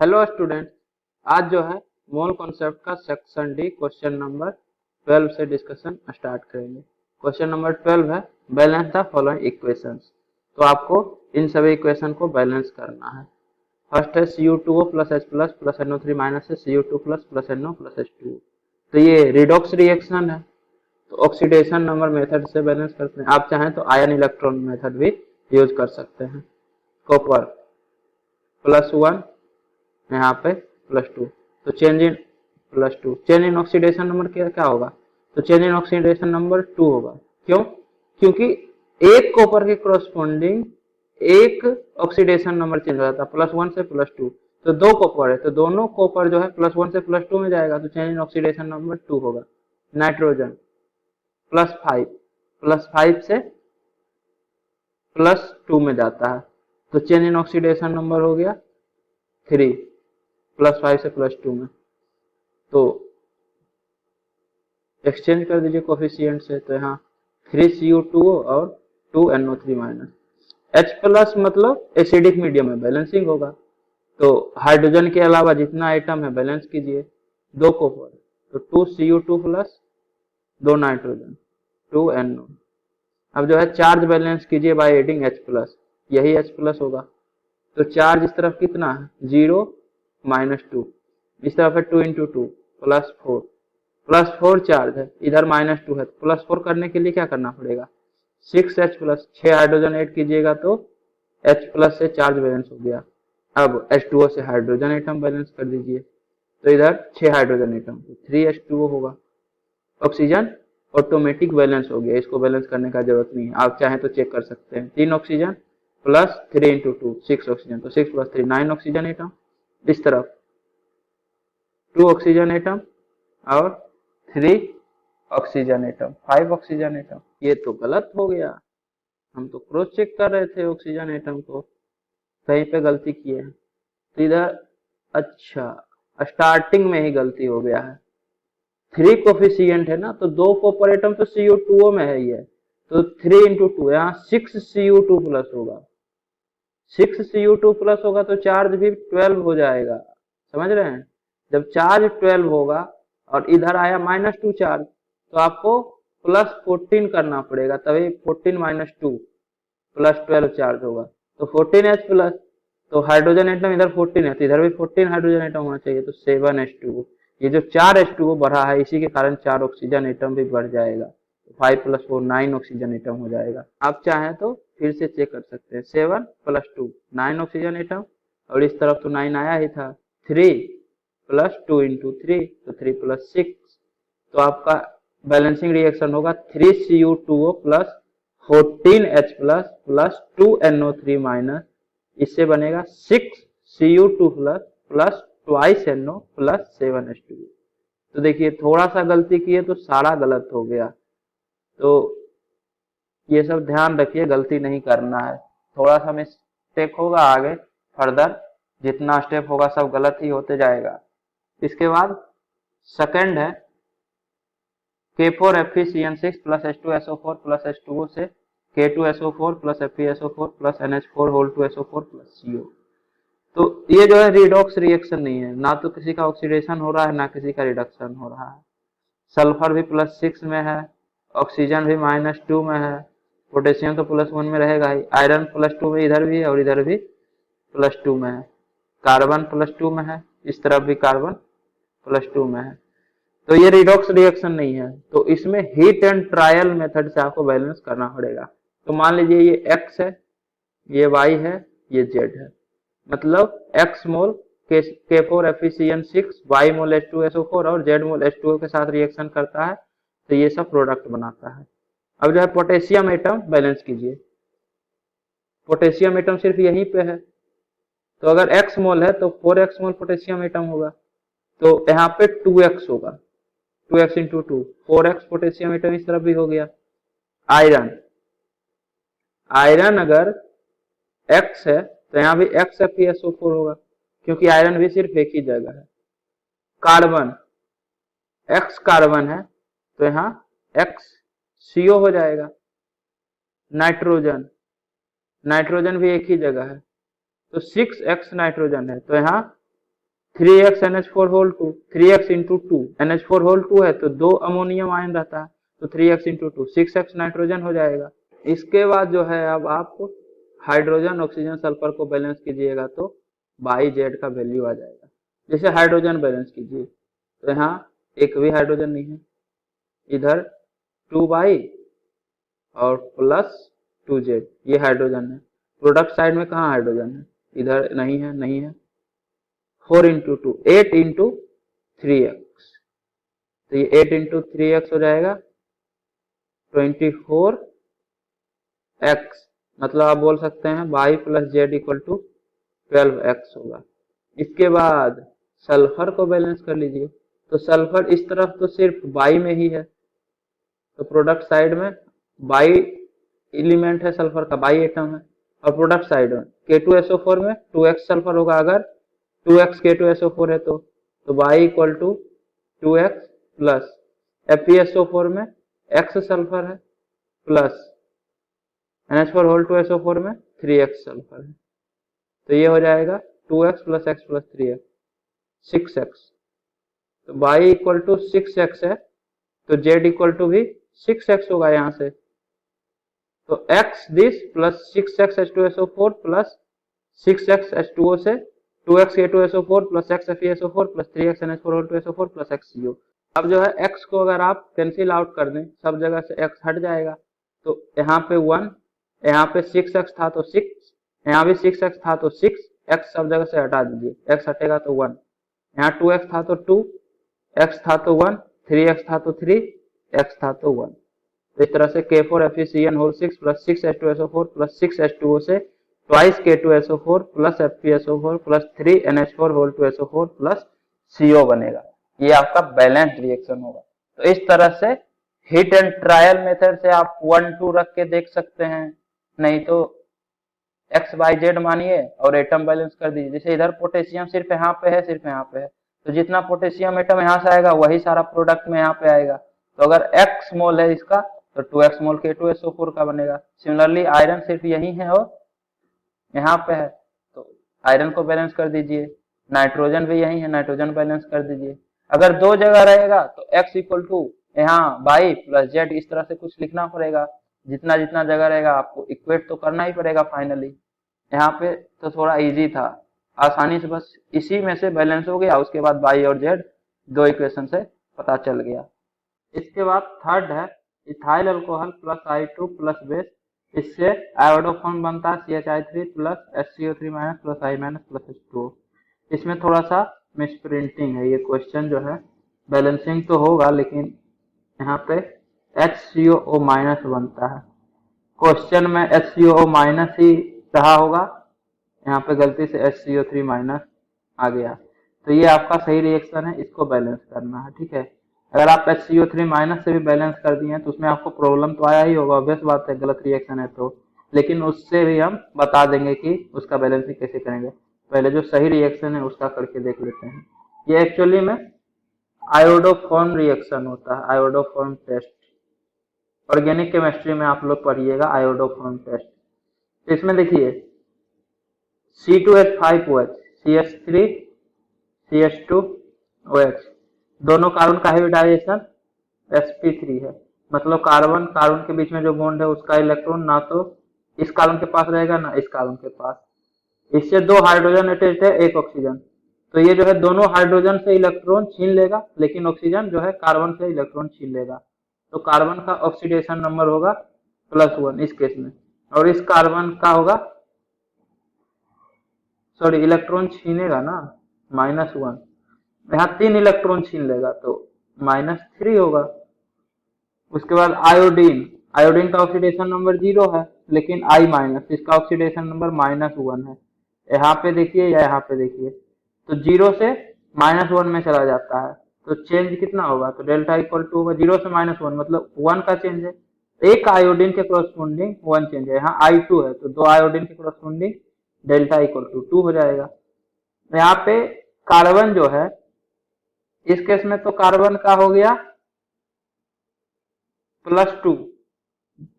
Hello student, आज जो है मोल कॉन्सेप्ट का सेक्शन डी क्वेश्चन नंबर 12 से डिस्कशन स्टार्ट करेंगे। क्वेश्चन नंबर 12 है बैलेंस द फॉलोइंग इक्वेशंस। तो आपको इन सभी इक्वेशन को बैलेंस करना है। फर्स्ट है Cu2O plus H plus plus NO3 minus है Cu2 plus plus NO plus H2O। तो ये रिडॉक्स रिएक्शन है, तो ऑक्सीडेशन नंबर मेथड से बैलेंस करते हैं। आप चाहें तो आयन इलेक्ट्रॉन मेथड भी यूज कर सकते हैं। कॉपर +1, यहाँ पे +2, तो change in +2, change in oxidation number क्या होगा? तो चेंज इन ऑक्सीडेशन नंबर 2 होगा। क्यों? क्योंकि एक कॉपर के कॉरस्पॉन्डिंग एक ऑक्सीडेशन नंबर चेंज हो जाता है +1 से +2। तो दो कॉपर है तो दोनों कॉपर जो है +1 से +2 में जाएगा, तो चेंज इन ऑक्सीडेशन नंबर 2 होगा। नाइट्रोजन +5, +5 से +2 में जाता है, तो चेंज इन ऑक्सीडेशन नंबर हो गया 3, +5 से +2 में। तो एक्सचेंज कर दीजिए कोफिशिएंट से, तो यहाँ 3Cu2O और 2NO3 माइनस। H प्लस मतलब एसिडिक मीडियम में बैलेंसिंग होगा, तो हाइड्रोजन के अलावा जितना आइटम है बैलेंस कीजिए। दो कॉपर, तो 2Cu2 प्लस 2 नाइट्रोजन 2NO। अब जो है चार्ज बैलेंस कीजिए बाय एडिंग H प्लस, यही H प्लस होगा। तो चार्ज इस तरफ कितना है? 0 -2, इस तरफ है 2 × 2 +4, +4 चार्ज है, इधर -2 है, तो +4 करने के लिए क्या करना पड़ेगा? 6H प्लस, 6 हाइड्रोजन ऐड कीजिएगा तो H प्लस से चार्ज बैलेंस हो गया। अब H2O से हाइड्रोजन एटम बैलेंस कर दीजिए, तो इधर 6 हाइड्रोजन एटम, तो 3H2O होगा। ऑक्सीजन ऑटोमेटिक बैलेंस हो गया, इसको बैलेंस करने का जरूरत नहीं है, आप चाहें तो चेक कर सकते हैं। 3 ऑक्सीजन प्लस 3 × 2 6 ऑक्सीजन, तो 6 + 3 9 ऑक्सीजन एटम। इस तरफ 2 ऑक्सीजन एटम और 3 ऑक्सीजन एटम 5 ऑक्सीजन एटम। ये तो गलत हो गया, हम तो क्रॉस चेक कर रहे थे ऑक्सीजन एटम को, कहीं पे गलती किए हैं। तो इधर अच्छा स्टार्टिंग में ही गलती हो गया है। 3 कोफिशिएंट है ना, तो 2 कॉपर एटम तो Cu2O में है ही है, तो 3 × 2 यहाँ 6Cu2 प्लस होगा। 6Cu2 प्लस होगा तो चार्ज भी 12 हो जाएगा, समझ रहे हैं? जब चार्ज 12 होगा और इधर आया -2 चार्ज, तो आपको +14 करना पड़ेगा, तभी 14 - 2 +12 चार्ज होगा, तो 14H प्लस। तो हाइड्रोजन एटम इधर 14 है, तो इधर भी 14 हाइड्रोजन एटम होना चाहिए, तो 7H2O। ये जो 4H2O बढ़ा है, इसी के कारण 4 ऑक्सीजन एटम भी बढ़ जाएगा, 5 + 4 9 ऑक्सीजन एटम हो जाएगा। आप चाहें तो फिर से चेक कर सकते हैं। 7 + 2 9 ऑक्सीजन एटम, और इस तरफ तो 9 आया ही था। 3 + 2 × 3, तो 3 + 6, तो आपका बैलेंसिंग रिएक्शन होगा 3Cu2O plus 14H plus plus 2NO3 minus, इससे बनेगा 6Cu2 plus plus 2NO plus 7H2। तो देखिए थोड़ा सा गलती किए तो सारा गलत हो गया, तो ये सब ध्यान रखिए, गलती नहीं करना है। थोड़ा सा मिस्टेक होगा, आगे फर्दर जितना स्टेप होगा सब गलत ही होते जाएगा। इसके बाद सेकंड है K4FeCN6 plus H2SO4 plus H2O से K2SO4 plus FeSO4 plus NH4 whole 2SO4 plus CO। तो ये जो है रिडॉक्स रिएक्शन नहीं है, ना तो किसी का ऑक्सीडेशन हो रहा है ना किसी का रिडक्शन हो रहा है। सल्फर भी +6 में है, ऑक्सीजन भी -2 में है, पोटेशियम तो +1 में रहेगा ही, आयरन +2 में इधर भी है और इधर भी +2 में है, कार्बन +2 में है, इस तरफ भी कार्बन +2 में है। तो ये रिडॉक्स रिएक्शन नहीं है, तो इसमें हीट एंड ट्रायल मेथड से आपको बैलेंस करना पड़ेगा। तो मान लीजिए ये X है, ये Y है, ये Z है, मतलब X मोल K4FeCN6, Y मोल H2SO4 और Z मोल H2O के साथ रिएक्शन करता है, तो ये सब प्रोडक्ट बनाता है। अब जो है पोटेशियम एटम बैलेंस कीजिए, पोटेशियम एटम सिर्फ यहीं पे है, तो अगर X मोल है तो 4X मोल पोटेशियम एटम होगा, तो यहाँ पे 2X होगा, 2X × 2 4X पोटेशियम एटम इस तरफ भी हो गया। आयरन, आयरन अगर X है तो यहाँ भी X FeSO4 होगा, क्योंकि आयरन भी सिर्फ एक ही जगह है। कार्बन, X कार्बन है तो यहाँ X CO हो जाएगा। नाइट्रोजन, नाइट्रोजन भी एक ही जगह है, तो 6X नाइट्रोजन है तो यहाँ 3x NH4 whole 2, 3x into 2 NH4 whole 2 है तो 2 अमोनियम आयन रहता है, तो 3x इंटू 2 6x नाइट्रोजन हो जाएगा। इसके बाद जो है अब आप हाइड्रोजन ऑक्सीजन सल्फर को बैलेंस कीजिएगा तो बाई जेड का वैल्यू आ जाएगा। जैसे हाइड्रोजन बैलेंस कीजिए तो यहाँ एक भी हाइड्रोजन नहीं है, इधर 2 बाई और प्लस 2z ये हाइड्रोजन है। प्रोडक्ट साइड में कहाँ हाइड्रोजन है, इधर नहीं है, नहीं है। 4 इंटू 2 8 इंटू 3x, तो ये 8 इंटू 3x हो जाएगा 24x, मतलब आप बोल सकते हैं by plus Z equal to 12x होगा। इसके बाद सल्फर को बैलेंस कर लीजिए, तो सल्फर इस तरफ तो सिर्फ बाई में ही है, तो प्रोडक्ट साइड में बाई एलिमेंट है सल्फर का, बाई एटम है, और प्रोडक्ट साइड में K2SO4 में 2x सल्फर होगा, अगर 2x K2SO4 है तो by equal to 2x plus FeSO4 में x सल्फर है प्लस NH4 होल 2SO4 में 3x सल्फर है, तो ये हो जाएगा 2x plus x plus 3x 6x, तो बाई इक्वल टू 6x है तो z इक्वल टू भी 6x होगा यहाँ से, तो x this plus 6x H2SO4 plus 6x H2O से 2x K2SO4 plus x FeSO4 plus 3x NH4 whole 2SO4 plus x CO। अब जो है x को अगर आप कैंसिल आउट कर दें, सब जगह से x हट जाएगा, तो यहाँ पे 1, यहाँ पे 6x था तो 6, यहाँ भी 6x था तो 6, x सब जगह से हटा दीजिए, x हटेगा तो 1, यहाँ 2x था तो 2, x था तो 1, 3x था तो 3, x था तो 1, तो इस तरह से K4FeCN whole 6 plus 6 H2SO4 plus 6 H2O से twice K2SO4 plus FeSO4 plus 3 NH4 whole 2SO4 plus CO बनेगा। ये आपका बैलेंस्ड रिएक्शन होगा। तो इस तरह से हिट एंड ट्रायल मेथड से आप 1 2 रख के देख सकते हैं, नहीं तो एक्स वाई जेड मानिए और एटम बैलेंस कर दीजिए। जैसे इधर पोटेशियम सिर्फ यहाँ पे है, सिर्फ यहाँ पे है, तो जितना पोटेशियम एटम यहाँ से आएगा वही सारा प्रोडक्ट में यहाँ पे आएगा। तो अगर x मोल है इसका तो 2x मोल K2SO4 का बनेगा। सिमिलरली आयरन सिर्फ यही है और यहाँ पे है, तो आयरन को बैलेंस कर दीजिए। नाइट्रोजन भी यही है, नाइट्रोजन बैलेंस कर दीजिए। अगर दो जगह रहेगा तो x इक्वल टू यहाँ बाई प्लस जेड इस तरह से कुछ लिखना पड़ेगा। जितना जितना जगह रहेगा आपको इक्वेट तो करना ही पड़ेगा फाइनली। यहाँ पे तो थोड़ा इजी था, आसानी से बस इसी में से बैलेंस हो गया, उसके बाद बाई और जेड दो इक्वेशन से पता चल गया। इसके बाद थर्ड है ethyl alcohol plus I2 plus base, इससे आयोडोफॉर्म बनता है CH3 plus HCO3 minus plus I minus plus H2O। इसमें थोड़ा सा मिसप्रिंटिंग है, ये क्वेश्चन जो है बैलेंसिंग तो होगा लेकिन यहाँ पे HCOO माइनस बनता है, क्वेश्चन में HCOO माइनस ही रहा होगा, यहाँ पे गलती से HCO3 माइनस आ गया। तो ये आपका सही रिएक्शन है, इसको बैलेंस करना है, ठीक है। अगर आप HCO3 माइनस से भी बैलेंस कर दिए तो उसमें आपको प्रॉब्लम तो आया ही होगा, ऑब्वियस बात है, गलत रिएक्शन है तो, लेकिन उससे भी हम बता देंगे कि उसका बैलेंसिंग कैसे करेंगे। पहले जो सही रिएक्शन है उसका करके देख लेते हैं। ये एक्चुअली में आयोडोफॉर्म रिएक्शन होता है, आयोडोफॉर्म टेस्ट। ऑर्गेनिक केमिस्ट्री में आप लोग पढ़िएगा आयोडोफॉर्म टेस्ट। तो इसमें देखिए C2H5OH CH3 CH2OH, दोनों कार्बन का हाइब्रिडाइजेशन sp3 है, मतलब कार्बन कार्बन के बीच में जो बॉन्ड है उसका इलेक्ट्रॉन ना तो इस कार्बन के पास रहेगा ना इस कार्बन के पास। इससे दो हाइड्रोजन अटैच्ड है, एक ऑक्सीजन, तो ये जो है दोनों हाइड्रोजन से इलेक्ट्रॉन छीन लेगा, लेकिन ऑक्सीजन जो है कार्बन से इलेक्ट्रॉन छीन लेगा। तो कार्बन का ऑक्सीडेशन नंबर होगा +1 इस केस में, और इस कार्बन का होगा, सॉरी इलेक्ट्रॉन छीनेगा ना -1, यहाँ 3 इलेक्ट्रॉन छीन लेगा तो -3 होगा। उसके बाद आयोडीन, आयोडीन का ऑक्सीडेशन नंबर 0 है लेकिन I-, इसका ऑक्सीडेशन नंबर -1 है। यहाँ पे देखिए या यहाँ पे देखिए, तो 0 से -1 में चला जाता है, तो चेंज कितना होगा, तो डेल्टा इक्वल टू होगा 0 से -1 मतलब 1 का चेंज है। एक आयोडीन के कोरस्पोंडिंग 1 चेंज है, यहाँ I2 है तो 2 आयोडीन के कोरस्पोंडिंग डेल्टा इक्वल टू 2 हो जाएगा। यहाँ पे कार्बन जो है इस केस में तो कार्बन का हो गया +2,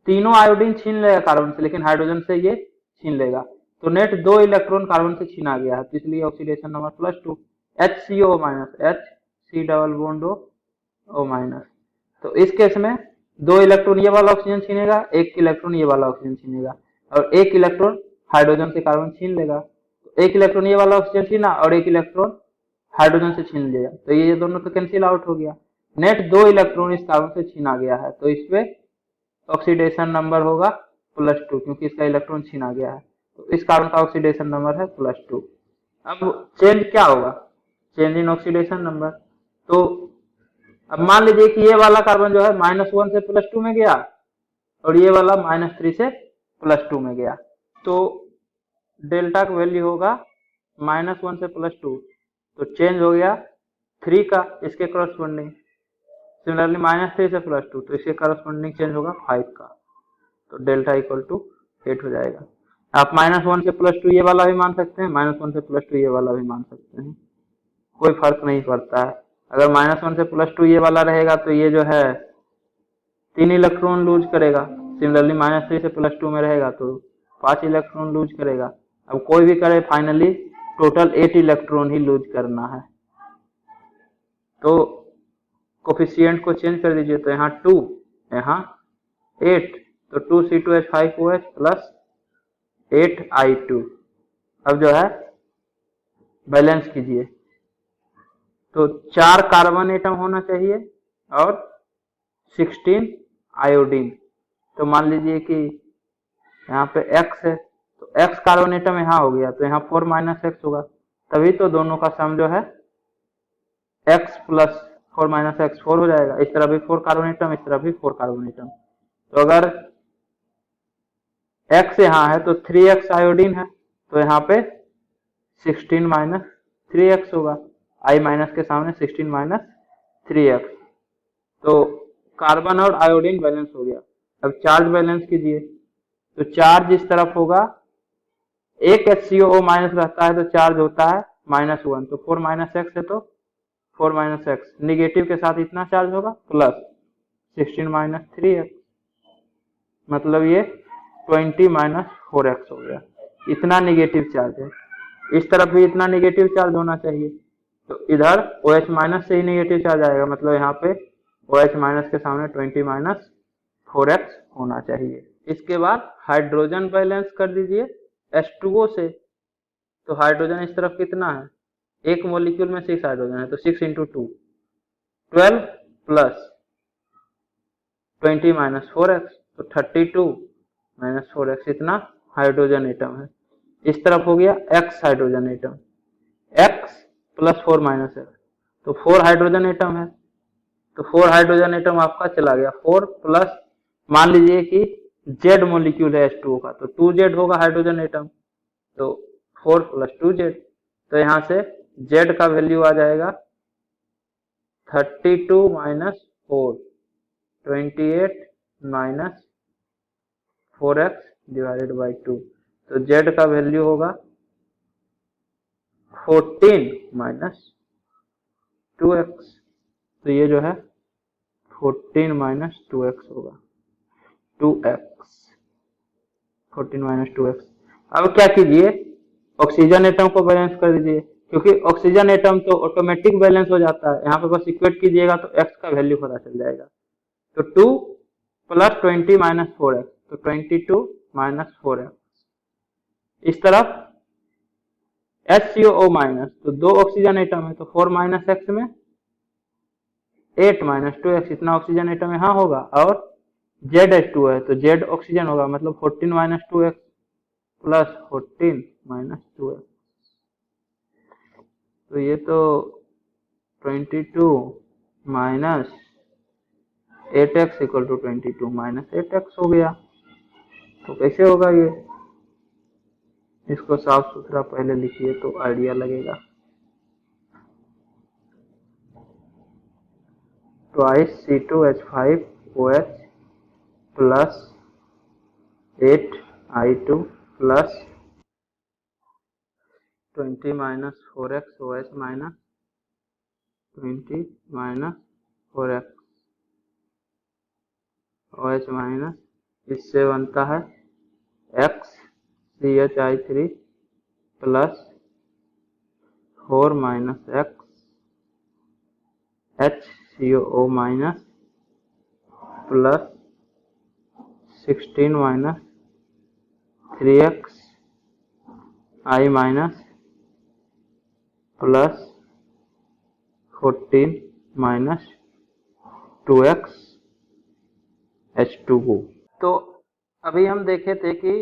तीनों आयोडीन छीन लेगा कार्बन से लेकिन हाइड्रोजन से ये छीन लेगा, तो नेट 2 इलेक्ट्रॉन कार्बन से छीना गया है, तो इसलिए oxidation number +2। HCO minus, HC double bond O minus. तो इस केस में 2 इलेक्ट्रॉन ये वाला ऑक्सीजन छीनेगा, 1 इलेक्ट्रॉन ये वाला ऑक्सीजन छीनेगा, और 1 इलेक्ट्रॉन हाइड्रोजन से कार्बन छीन लेगा। तो 1 इलेक्ट्रॉन ये वाला ऑक्सीजन छीना और 1 इलेक्ट्रॉन हाइड्रोजन से छीन लिया, तो ये दोनों तो कैंसिल आउट हो गया। नेट 2 इलेक्ट्रॉन इस कार्बन से छीना गया है, तो इस पे ऑक्सीडेशन नंबर होगा +2, क्योंकि इसका इलेक्ट्रॉन छीना गया है। तो इस कार्बन का ऑक्सीडेशन नंबर है +2। अब चेंज क्या होगा? Change in oxidation number. तो अब मान लीजिए कि ये वाला कार्बन जो है -1 से +2 में गया और ये वाला -3 से +2 में गया, तो डेल्टा का वैल्यू होगा -1 से +2, तो चेंज हो गया 3 का, इसके करस्पॉन्डिंग। सिमिलरली -3 से +2, तो इसके करस्पॉन्डिंग चेंज होगा 5 का, तो डेल्टा इक्वल टू 8 हो जाएगा। आप -1 से +2 ये वाला भी मान सकते हैं, -1 से +2 ये वाला भी मान सकते हैं, कोई फर्क नहीं पड़ता है। अगर -1 से +2 ये वाला रहेगा तो ये जो है 3 इलेक्ट्रॉन लूज करेगा। सिमिलरली -3 से +2 में रहेगा तो 5 इलेक्ट्रॉन लूज करेगा। अब कोई भी करे, फाइनली टोटल 8 इलेक्ट्रॉन ही लूज करना है। तो कोफिशिएंट को चेंज कर दीजिए, तो यहाँ 2, यहाँ 8, तो 2C2H5OH प्लस 8I2। अब जो है बैलेंस कीजिए, तो 4 कार्बन एटम होना चाहिए और 16 आयोडीन। तो मान लीजिए कि यहाँ पे X है, तो X कार्बन एटम यहाँ हो गया, तो यहाँ 4 - X होगा, तभी तो दोनों का सम जो है X + 4 - X 4 हो जाएगा। इस तरह भी 4 कार्बन एटम, इस तरह भी 4 कार्बन एटम। तो अगर X यहाँ है तो 3X आयोडीन है, तो यहाँ पे 16 - 3X होगा, I माइनस के सामने 16 - 3X। तो कार्बन और आयोडीन बैलेंस हो गया। अब चार्ज बैलेंस कीजिए, तो चार्ज इस तरफ होगा, एक HCO माइनस रहता है तो चार्ज होता है -1, तो 4 - X है तो 4 - X, निगेटिव के साथ इतना चार्ज होगा प्लस 16 - 3X, मतलब ये 20 - 4X हो गया। इतना निगेटिव चार्ज है। इस तरफ भी इतना निगेटिव चार्ज होना चाहिए, तो इधर OH- से ही निगेटिव चार्ज आएगा, मतलब यहाँ पे OH- के सामने 20 - 4X होना चाहिए। इसके बाद हाइड्रोजन बैलेंस कर दीजिए H2O से। तो हाइड्रोजन इस तरफ कितना है, एक मॉलिक्यूल में 6 हाइड्रोजन है, तो 6 × 2 12 प्लस 20 - 4X, तो 32 - 4X, इतना हाइड्रोजन एटम है। इस तरफ हो गया X hydrogen atom, X + 4 - X, तो 4 हाइड्रोजन एटम है, तो 4 हाइड्रोजन एटम आपका चला गया। 4 प्लस, मान लीजिए कि Z मॉलिक्यूल है H2O का, तो 2Z होगा हाइड्रोजन एटम, तो 4 + 2Z, तो यहाँ से Z का वैल्यू आ जाएगा 32 - 4, 28 - 4X डिवाइडेड बाई 2, तो Z का वैल्यू होगा 14 - 2X, तो ये जो है 14 - 2X होगा, 2X, 14 - 2X। अब क्या कीजिए, ऑक्सीजन एटम को बैलेंस कर दीजिए, क्योंकि ऑक्सीजन एटम तो ऑटोमेटिक बैलेंस हो जाता है। यहाँ पे बस इक्वेट कीजिएगा तो X का वैल्यू पता चल जाएगा। तो 2 + 20 - 4X, तो 22 - 4X। इस तरफ HCO-, तो 2 ऑक्सीजन एटम है, तो 4 - X में 8 - 2X, इतना ऑक्सीजन एटम यहाँ होगा, और ZH2 है तो Z ऑक्सीजन होगा, मतलब 14 - 2X प्लस 14 - 2X, तो ये तो 22 - 8X = 22 - 8X हो गया। तो कैसे होगा ये, इसको साफ सुथरा पहले लिखिए तो आइडिया लगेगा। Twice C2H5OH plus 8I2 plus 20 - 4X OH minus 20 - 4X OH minus, इससे बनता है X CHI3 plus 4 minus x HCO minus plus 16 minus 3x I minus plus 14 minus 2x H2O। तो अभी हम देखे थे कि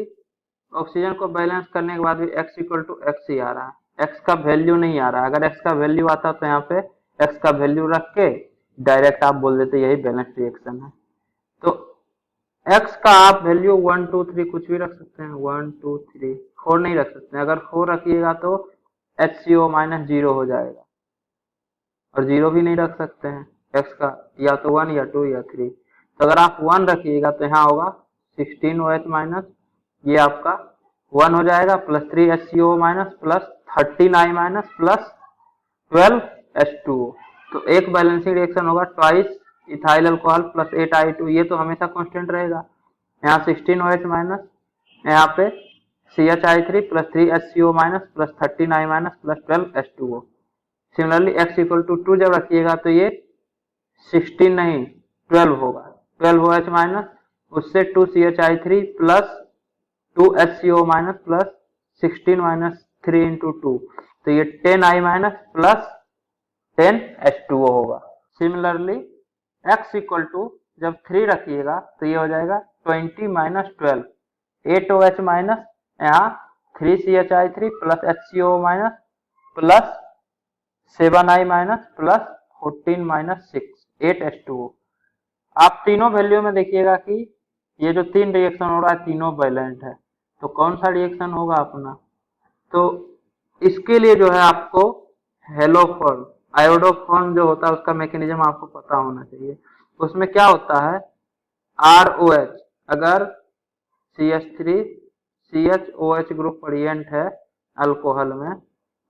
ऑक्सीजन को बैलेंस करने के बाद भी x इक्वल टू एक्स ही आ रहा है, x का वैल्यू नहीं आ रहा है। अगर x का वैल्यू आता तो यहाँ पे x का वैल्यू रख के डायरेक्ट आप बोल देते यही बैलेंस रिएक्शन है। तो x का आप वैल्यू 1 2 3 कुछ भी रख सकते हैं, 1 2 3 4 नहीं रख सकते हैं। अगर 4 रखिएगा तो HCO माइनस 0 हो जाएगा, और 0 भी नहीं रख सकते हैं x का, या तो 1 या 2 या 3। तो अगर आप 1 रखिएगा तो यहाँ होगा 16OH माइनस, ये आपका 1 हो जाएगा, plus 3HCO minus plus 13I minus plus 12H2O। तो एक बैलेंसिंग रिएक्शन होगा twice ethyl alcohol plus 8I2, ये तो हमेशा कांस्टेंट रहेगा। यहाँ 16OH माइनस, यहाँ पे CHI3 plus 3HCO minus plus 13I minus plus 12H2O। Similarly x equal to 2 जब रखिएगा तो ये 16 नहीं 12 होगा, 12OH माइनस, उससे 2CHI3 plus 2HCO minus plus 16 minus 3 into 2, तो ये 10I माइनस प्लस 10H2O होगा। सिमिलरली x इक्वल टू जब 3 रखिएगा तो ये हो जाएगा 20 माइनस 12, 8OH माइनस, यहाँ 3CHI3 plus HCO minus plus 7I minus plus 14 minus 6, 8H2O। आप तीनों वैल्यू में देखिएगा कि ये जो तीन रिएक्शन हो रहा है तीनों वैलेंट है, तो कौन सा रिएक्शन होगा अपना। तो इसके लिए जो है आपको हेलोफॉर्म आयोडोफॉर्म जो होता है उसका मैकेनिज्म आपको पता होना चाहिए। उसमें क्या होता है, ROH अगर CH3 CHOH ग्रुप प्रेजेंट है अल्कोहल में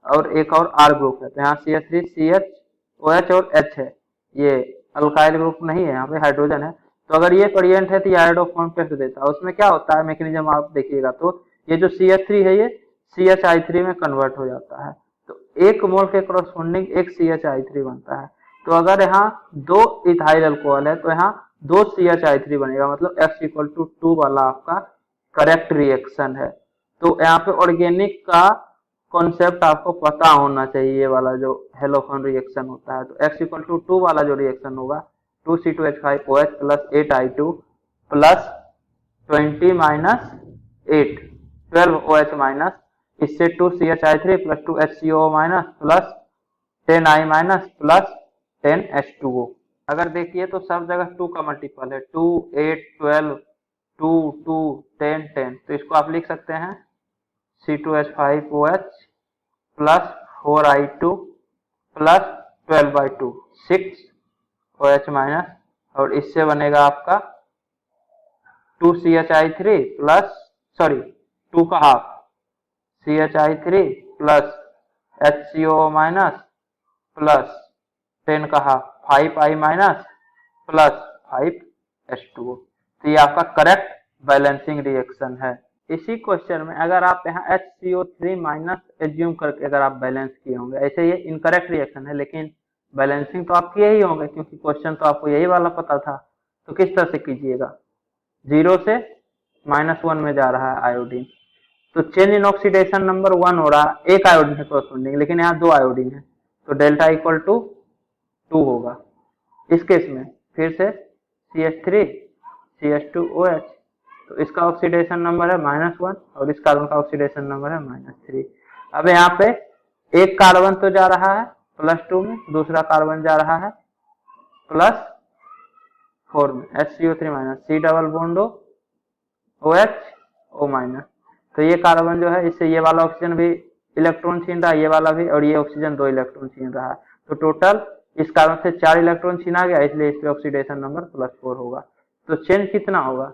और एक और R ग्रुप है, तो यहाँ CH3 CHOH और H है, ये अल्काइल ग्रुप नहीं है, यहाँ पे हाइड्रोजन है। तो अगर ये प्रेजेंट है तो ये आयोडोफॉर्म टेस्ट देता है। उसमें क्या होता है मैकेनिज्म आप देखिएगा, तो ये जो CH3 है ये CHI3 में कन्वर्ट हो जाता है, तो एक मोल के करस्पॉन्डिंग एक CHI3 बनता है। तो अगर यहाँ दो इथाइल अल्कोहल है तो यहाँ दो CHI3 बनेगा, मतलब x इक्वल टू 2 वाला आपका करेक्ट रिएक्शन है। तो यहाँ पे ऑर्गेनिक का कॉन्सेप्ट आपको पता होना चाहिए, ये वाला जो हेलोफॉर्म रिएक्शन होता है। तो x इक्वल टू 2 वाला जो रिएक्शन होगा 2C2H5OH plus 8I2 plus 20 minus 8 12OH minus, इससे 2CHI3 plus 2HCO minus plus 10I minus plus 10H2O। अगर देखिए तो सब जगह 2 का मल्टीपल है, 2 8 12 2 2 10 10, तो इसको आप लिख सकते हैं C2H5OH plus 4I2 plus 12/2 6OH minus, और इससे बनेगा आपका 2CHI3 प्लस 2 का half CHI3 plus HCO minus plus 10 का half 5I minus plus 5H2O। तो ये आपका करेक्ट बैलेंसिंग रिएक्शन है। इसी क्वेश्चन में अगर आप यहाँ HCO3 माइनस एज्यूम करके अगर आप बैलेंस किए होंगे, ऐसे ये इनकरेक्ट रिएक्शन है लेकिन बैलेंसिंग तो आप किए ही होंगे क्योंकि क्वेश्चन तो आपको यही वाला पता था। तो किस तरह से कीजिएगा, 0 से -1 में जा रहा है आयोडीन, तो चेंज इन ऑक्सीडेशन नंबर 1 हो रहा है, एक आयोडीन है करस्पॉन्डिंग, लेकिन यहाँ 2 आयोडीन है, तो डेल्टा इक्वल टू 2 होगा। इस केस में फिर से CH3 CH2OH, तो इसका ऑक्सीडेशन नंबर है -1 और इस कार्बन का ऑक्सीडेशन नंबर है -3। अब यहाँ पे एक कार्बन तो जा रहा है +2 में, दूसरा कार्बन जा रहा है +4 में, HCO3 minus, C double bond OH O minus. तो ये कार्बन जो है इससे ये वाला ऑक्सीजन भी इलेक्ट्रॉन छीन रहा है, ये वाला भी, और ये ऑक्सीजन 2 इलेक्ट्रॉन छीन रहा है, तो टोटल इस कार्बन से 4 इलेक्ट्रॉन छीना गया, इसलिए इस पे ऑक्सीडेशन नंबर +4 होगा। तो चेंज कितना होगा,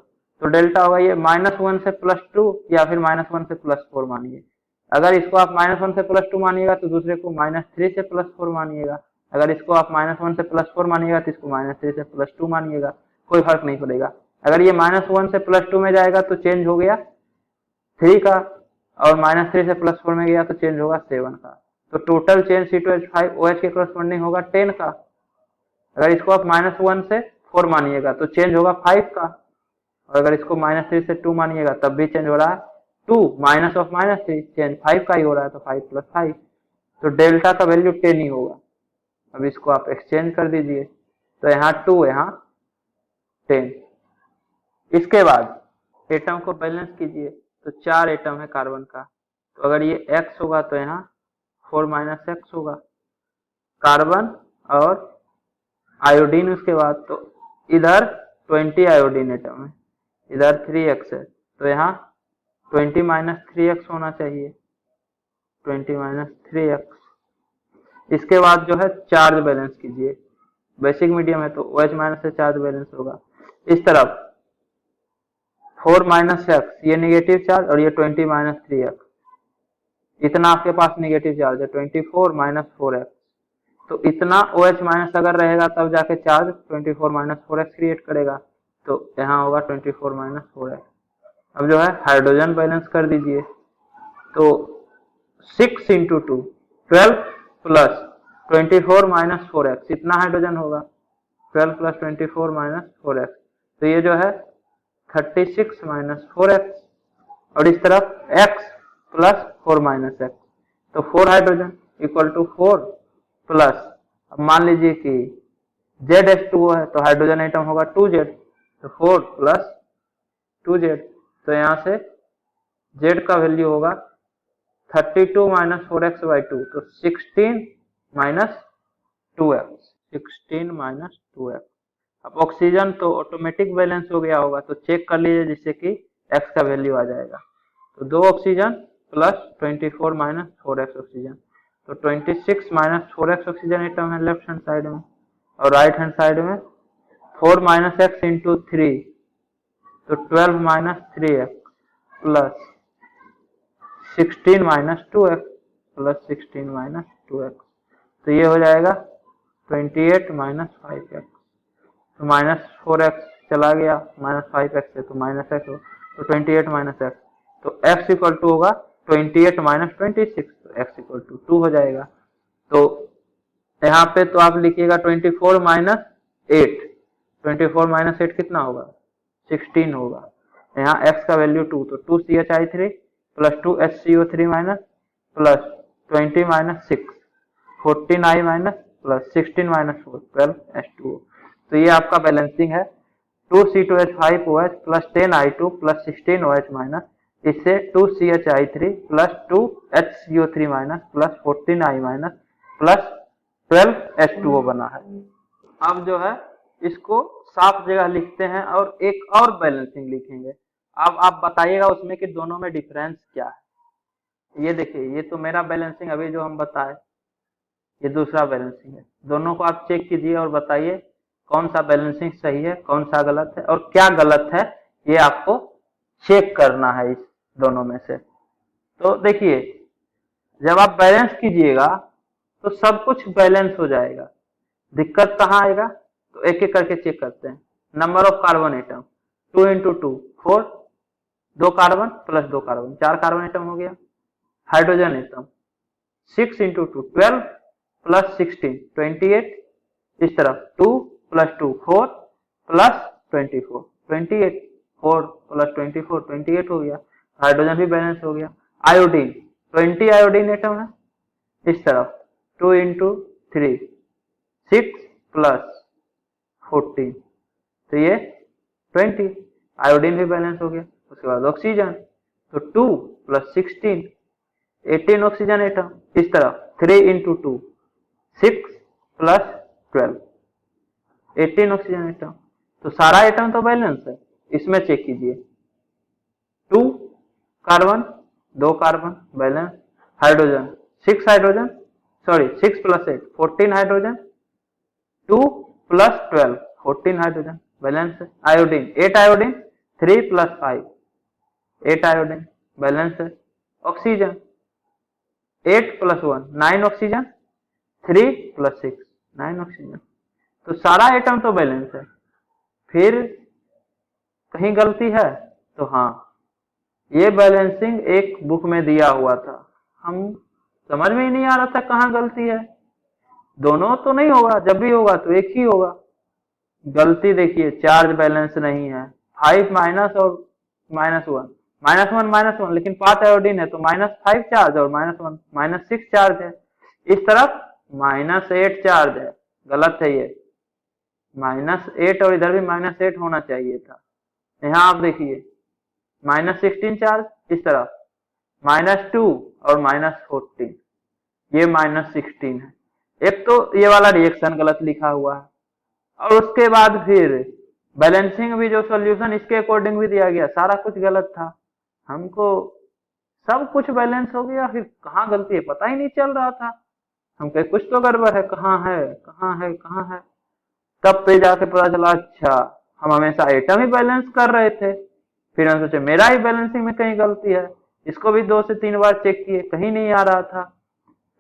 तो डेल्टा होगा ये -1 से +2 या फिर -1 से +4 मानिए। अगर इसको आप -1 से +2 मानिएगा तो दूसरे को -3 से +4 मानिएगा, अगर इसको आप -1 से +4 मानिएगा तो इसको -3 से +2 मानिएगा, कोई फर्क नहीं पड़ेगा। अगर ये -1 से +2 में जाएगा तो चेंज हो गया 3 का, और -3 से +4 में गया तो चेंज होगा 7 का। तो टोटल चेन C2H5 OH के करस्पॉन्डिंग होगा 10 का। अगर इसको आप -1 से 4 मानिएगा तो चेंज होगा 5 का, और अगर इसको -3 से 2 मानिएगा तब भी चेंज हो रहा है 2, माइनस ऑफ -3 चेंज 5 का ही हो रहा है, तो 5 + 5, तो डेल्टा का वैल्यू 10 ही होगा। अब इसको आप एक्सचेंज कर दीजिए, तो यहाँ 2 यहाँ 10। इसके बाद एटम को बैलेंस कीजिए, तो 4 एटम है कार्बन का, तो अगर ये X होगा तो यहाँ 4 - X होगा कार्बन और आयोडीन। उसके बाद तो इधर 20 आयोडीन एटम है, इधर 3X है, तो यहाँ 20 - 3X होना चाहिए, 20 - 3X। इसके बाद जो है चार्ज बैलेंस कीजिए, बेसिक मीडियम है तो OH- से चार्ज बैलेंस होगा। इस तरफ 4 - X ये नेगेटिव चार्ज, और ये 20 - 3X, इतना आपके पास नेगेटिव चार्ज है 24 - 4X, तो इतना OH- अगर रहेगा तब जाके चार्ज 24 - 4X क्रिएट करेगा, तो यहाँ होगा 24 - 4X। अब जो है हाइड्रोजन बैलेंस कर दीजिए, तो 6 × 2 12 प्लस 24 - 4X इतना हाइड्रोजन होगा, 12 + 24 - 4X, तो ये जो है 36 - 4X, और इस तरफ X + 4 - X, तो 4 हाइड्रोजन इक्वल टू 4 प्लस, अब मान लीजिए कि ZH2O है तो हाइड्रोजन आइटम होगा 2Z, तो 4 + 2Z, तो यहाँ से Z का वैल्यू होगा 32 - 4X/2, तो 16 - 2X, 16 - 2X। अब ऑक्सीजन तो ऑटोमेटिक बैलेंस हो गया होगा, तो चेक कर लीजिए जिससे कि X का वैल्यू आ जाएगा, तो 2 ऑक्सीजन प्लस 24 - 4X ऑक्सीजन, तो 26 - 4X ऑक्सीजन एटम है लेफ्ट हैंड साइड में, और राइट हैंड साइड में 4 - X × 3, तो 12 - 3X plus 16 - 2X plus 16 - 2X, तो ये हो जाएगा 28 - 5X, तो -4X चला गया, -5X से तो -X हो, तो 28 - X, तो X इक्वल टू होगा 28 - 26, तो X इक्वल टू 2 हो जाएगा। तो यहाँ पे तो आप लिखिएगा 24 - 8, 24 - 8 कितना होगा 16 होगा, यहाँ X का वैल्यू 2, तो 2CHI3 plus 2HCO3 plus 20 - 6 14I- plus 16 - 4 12H2O, तो ये आपका बैलेंसिंग है 2C2H5OH plus 10I2 plus 16OH- इससे 2CHI3 plus 2HCO3 plus 14I- plus 12H2O बना है। अब जो है इसको साफ जगह लिखते हैं और एक और बैलेंसिंग लिखेंगे। अब आप बताइएगा उसमें कि दोनों में डिफरेंस क्या है। ये देखिए, ये तो मेरा बैलेंसिंग अभी जो हम बताए, ये दूसरा बैलेंसिंग है। दोनों को आप चेक कीजिए और बताइए कौन सा बैलेंसिंग सही है, कौन सा गलत है, और क्या गलत है ये आपको चेक करना है इस दोनों में से। तो देखिए, जब आप बैलेंस कीजिएगा तो सब कुछ बैलेंस हो जाएगा। दिक्कत कहाँ आएगा, तो एक एक करके चेक करते हैं। Number of carbon atom 2 × 2 4, 2 carbon plus 2 carbon 4 carbon atom हो गया। हाइड्रोजन एटम 6 × 2 12 प्लस 16 28, इस तरफ 2 + 2 4 प्लस 24 28, 4 + 24 28 हो गया। हाइड्रोजन भी बैलेंस हो गया। आयोडीन 20 आयोडीन एटम है, इस तरफ 2 × 3 6 प्लस 14, तो ये 20 आयोडीन भी बैलेंस हो गया। उसके बाद ऑक्सीजन तो 2 + 16 18 ऑक्सीजन एटम, इस तरफ 3 × 2 6 प्लस 12 18 ऑक्सीजन एटम, तो सारा एटम तो बैलेंस है। इसमें चेक कीजिए 2 carbon 2 carbon balance, hydrogen 6 hydrogen, sorry 6 + 8 14 hydrogen, 2 + 12 14 hydrogen balance है। आयोडीन 8 आयोडीन 3 + 5 8 आयोडीन बैलेंस है। ऑक्सीजन 8 + 1 9 ऑक्सीजन, 3 + 6 9 ऑक्सीजन, तो सारा एटम तो बैलेंस है। फिर कहीं गलती है तो हाँ, ये बैलेंसिंग एक बुक में दिया हुआ था, हम समझ में ही नहीं आ रहा था कहाँ गलती है। दोनों तो नहीं होगा, जब भी होगा तो एक ही होगा। गलती देखिए, चार्ज बैलेंस नहीं है, 5 माइनस और -1, -1 लेकिन पाथ आयोडीन है तो -5 चार्ज और -1 -6 चार्ज है। इस तरफ -8 चार्ज है, गलत है ये, -8 और इधर भी -8 होना चाहिए था। यहाँ आप देखिए -16 चार्ज, इस तरफ -2 और -14, ये -16 है। एक तो ये वाला रिएक्शन गलत लिखा हुआ है, और उसके बाद फिर बैलेंसिंग भी जो सॉल्यूशन इसके अकॉर्डिंग भी दिया गया, सारा कुछ गलत था। हमको सब कुछ बैलेंस हो गया, फिर कहाँ गलती है पता ही नहीं चल रहा था। हम कहे कुछ तो गड़बड़ है, कहाँ है कहाँ है कहाँ है। तब पे जाके पता चला, अच्छा हम हमेशा एटम ही बैलेंस कर रहे थे। फिर हम सोचे मेरा ही बैलेंसिंग में कहीं गलती है, इसको भी 2 से 3 बार चेक किए, कहीं नहीं आ रहा था।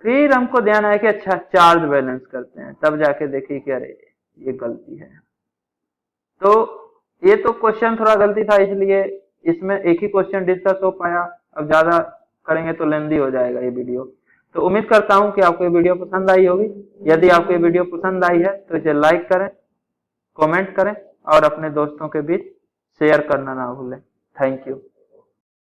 फिर हमको ध्यान आया कि अच्छा चार्ज बैलेंस करते हैं, तब जाके देखी कि अरे ये गलती है। तो ये तो क्वेश्चन थोड़ा गलती था, इसलिए इसमें एक ही क्वेश्चन डिस्कस हो पाया। अब ज्यादा करेंगे तो लेंदी हो जाएगा ये वीडियो। तो उम्मीद करता हूं कि आपको ये वीडियो पसंद आई होगी। यदि आपको ये वीडियो पसंद आई है तो इसे लाइक करें, कमेंट करें और अपने दोस्तों के बीच शेयर करना ना भूलें। Thank you.